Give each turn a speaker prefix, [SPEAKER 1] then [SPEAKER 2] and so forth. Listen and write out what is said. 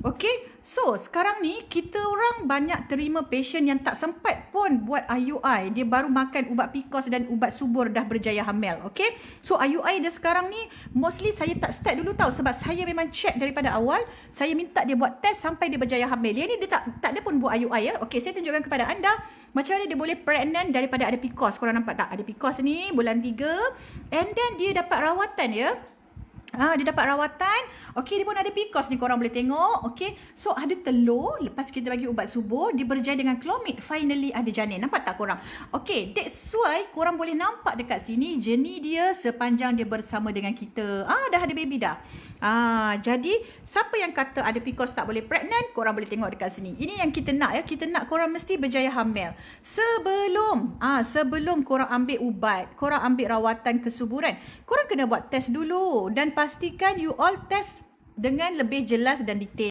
[SPEAKER 1] Okey, so sekarang ni kita orang banyak terima pasien yang tak sempat pun buat IUI. Dia baru makan ubat PCOS dan ubat subur dah berjaya hamil. Okey, so IUI dia sekarang ni mostly saya tak start dulu tau, sebab saya memang check daripada awal. Saya minta dia buat test sampai dia berjaya hamil. Dia ni dia tak ada pun buat IUI ya. Okey, saya tunjukkan kepada anda macam mana dia boleh pregnant daripada ada PCOS. Korang nampak tak? Ada PCOS ni bulan 3 and then dia dapat rawatan ya. Dia dapat rawatan. Okey, dia pun ada PCOS ni, korang boleh tengok. Okey, so ada telur. Lepas kita bagi ubat subur, dia berjaya dengan Clomid. Finally ada janin. Nampak tak korang? Okey, that's why korang boleh nampak dekat sini journey dia sepanjang dia bersama dengan kita. Dah ada baby dah. Jadi siapa yang kata ada PCOS tak boleh pregnant, korang boleh tengok dekat sini. Ini yang kita nak ya. Kita nak korang mesti berjaya hamil. Sebelum korang ambil ubat, korang ambil rawatan kesuburan, korang kena buat test dulu dan pastikan you all test dengan lebih jelas dan detail.